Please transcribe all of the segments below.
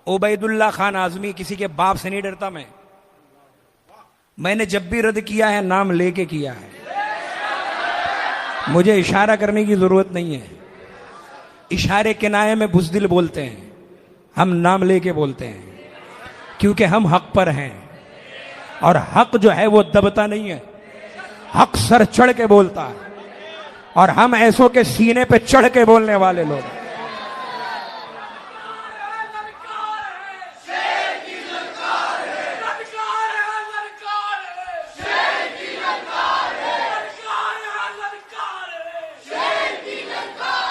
उबैदुल्ला खान आजमी, किसी के बाप से नहीं डरता मैंने जब भी रद्द किया है नाम लेके किया है। मुझे इशारा करने की जरूरत नहीं है। इशारे किनाये में बुज़दिल बोलते हैं, हम नाम लेके बोलते हैं, क्योंकि हम हक पर हैं और हक जो है वो दबता नहीं है, हक सर चढ़ के बोलता है और हम ऐसों के सीने पे चढ़ के बोलने वाले लोग।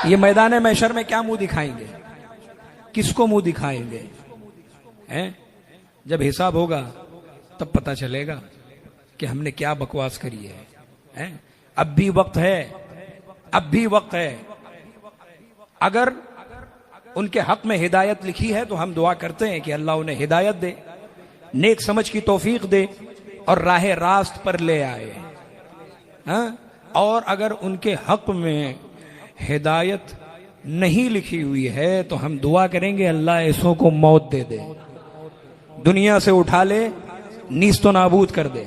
ये मैदान महशर में क्या मुंह दिखाएंगे, किसको मुंह दिखाएंगे? हैं? जब हिसाब होगा तब पता चलेगा कि हमने क्या बकवास करी है। हैं? अब भी वक्त है, अब भी वक्त है। अगर उनके हक में हिदायत लिखी है तो हम दुआ करते हैं कि अल्लाह उन्हें हिदायत दे, नेक समझ की तौफीक दे और राह रास्त पर ले आए। हाँ? और अगर उनके हक में हिदायत नहीं लिखी हुई है तो हम दुआ करेंगे अल्लाह ऐसों को मौत दे दे, दुनिया से उठा ले, नीस्तो नाबूद कर दे।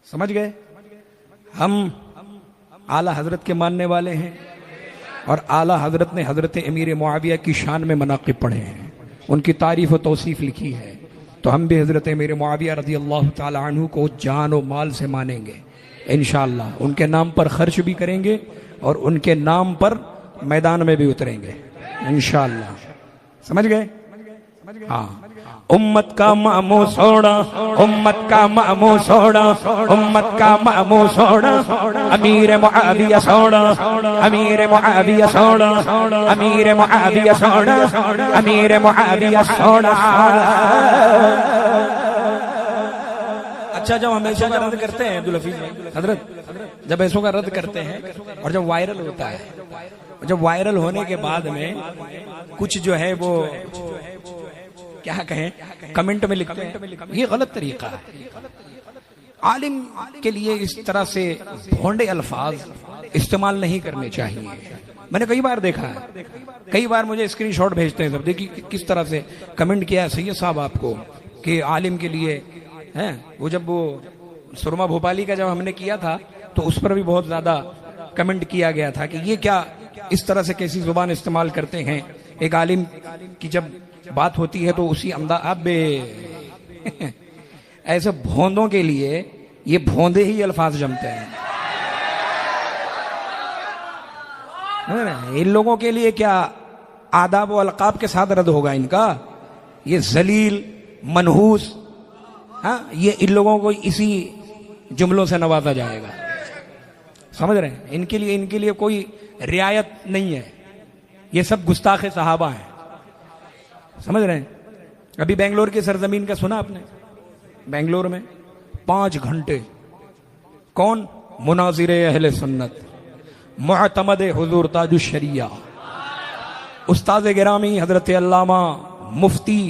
समझ गए? हम आला हजरत के मानने वाले हैं और आला हजरत ने हजरत अमीर मुआविया की शान में मनाकिब पढ़े हैं, उनकी तारीफ और तौसीफ लिखी है। तो हम भी हजरत अमीर मुआविया रज़ी अल्लाह ताला अन्हु को जान और माल से मानेंगे इंशाअल्लाह। उनके नाम पर खर्च भी करेंगे और उनके नाम पर मैदान में भी उतरेंगे इंशाअल्लाह। समझ गए? हाँ। उम्मत का मामू सोना, उम्मत का मामू सोना, उम्मत का मामू सोना, अमीर मुआविया सोना, अमीर मुआविया सोना, अमीर मुआविया सोना, अमीर मुआविया सोना। अच्छा, जब हमेशा का रद्द करते हैं अब्दुल हफीज भाई हजरत, जब ऐसों का रद्द करते हैं और जब वायरल होता है, जब वायरल होने के बाद में कुछ जो है वो क्या कहें, कमेंट में लिखते हैं, ये गलत तरीका है। आलिम के लिए इस तरह से भोंडे अल्फाज इस्तेमाल नहीं करने चाहिए। मैंने कई बार देखा है, कई बार मुझे स्क्रीनशॉट भेजते हैं सब, देखिए किस तरह से कमेंट किया है सैयद साहब आपको कि आलिम के लिए हैं। वो जब वो सुरमा भोपाली का जब हमने किया था तो उस पर भी बहुत ज्यादा कमेंट किया गया था कि ये क्या इस तरह से कैसी जुबान इस्तेमाल करते हैं। एक आलिम की जब बात होती है तो उसी अब ऐसे भोंदों के लिए ये भोंदे ही अल्फाज जमते हैं। इन लोगों के लिए क्या आदाब व अलकाब के साथ रद्द होगा इनका? ये जलील मनहूस, हाँ, ये इन लोगों को इसी जुमलों से नवाजा जाएगा। समझ रहे हैं? इनके लिए कोई रियायत नहीं है, ये सब गुस्ताखे सहाबा हैं। समझ रहे हैं? अभी बेंगलोर की सरजमीन का सुना आपने? बेंगलोर में 5 घंटे कौन? मुनाजिरे अहले सुन्नत, मुअतमद हुजूर ताजुश शरिया, उस्ताद गिरामी हजरत अल्लामा मुफ्ती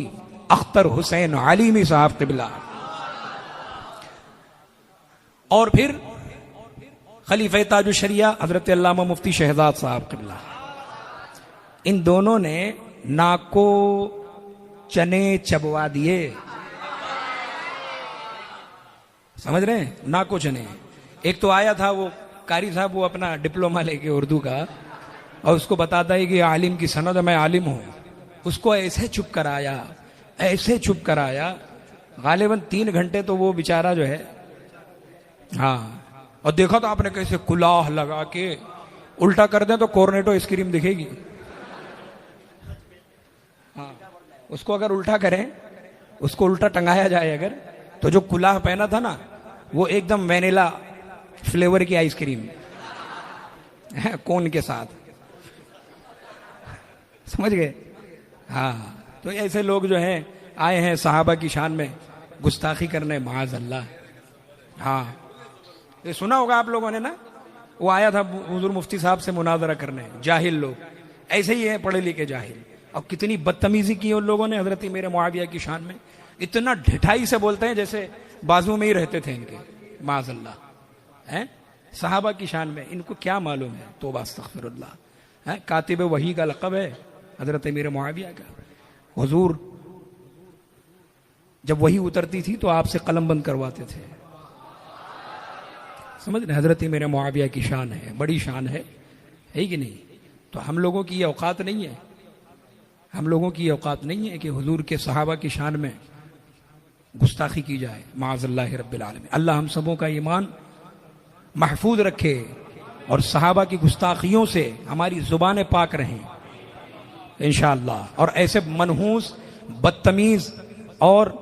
अख्तर हुसैन आलिमी साहब क़िबला, और फिर खलीफे ताजुश शरिया हजरत अल्लामा मुफ्ती शहजाद साहब क़िबला। इन दोनों ने नाको चने चबवा दिए। समझ रहे हैं? नाको चने। एक तो आया था वो कारी साहब, वो अपना डिप्लोमा लेके उर्दू का, और उसको बताता है कि आलिम की सनद, मैं आलिम हूं। उसको ऐसे चुप कराया, ऐसे चुप कराया, गालिबन 3 घंटे तो वो बेचारा जो है, हाँ। और देखा तो आपने कैसे कुलाह लगा के उल्टा कर दें तो कोर्नेटो आइसक्रीम दिखेगी। हाँ, उसको अगर उल्टा करें, उसको उल्टा टंगाया जाए अगर, तो जो कुलाह पहना था ना वो एकदम वेनिला फ्लेवर की आइसक्रीम है, कोन के साथ। समझ गए? हाँ। तो ऐसे लोग जो हैं आए हैं सहाबा की शान में गुस्ताखी करने, माज़ अल्लाह। हाँ, ये सुना होगा आप लोगों ने ना, वो आया था हुजूर मुफ्ती साहब से मुनाजरा करने, जाहिल लोग ऐसे ही है, पढ़े लिखे जाहिल। और कितनी बदतमीजी की उन लोगों ने हजरत मेरे मुआविया की शान में, इतना ढिठाई से बोलते हैं जैसे बाजू में ही रहते थे इनके, माज़ अल्लाह। हैं सहाबा की शान में, इनको क्या मालूम है? तौबा अस्तगफिरुल्लाह। हैं कातिब वही का लक़ब है, हजरत अमीर मुआविया का। हुजूर जब वही उतरती थी तो आपसे कलम बंद करवाते थे। समझ रहे, हजरत अमीर मुआविया की शान है, बड़ी शान है कि नहीं? तो हम लोगों की ये औकात नहीं है, हम लोगों की ये औकात नहीं है कि हुजूर के सहाबा की शान में गुस्ताखी की जाए। माअज़ल्लाहि रब्बिल आलमीन। अल्लाह हम सबों का ईमान महफूज रखे और सहाबा की गुस्ताखियों से हमारी जुबानें पाक रहें इंशाअल्लाह, और ऐसे मनहूस, बदतमीज और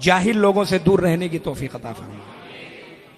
जाहिल लोगों से दूर रहने की तौफीक अता फरमाए।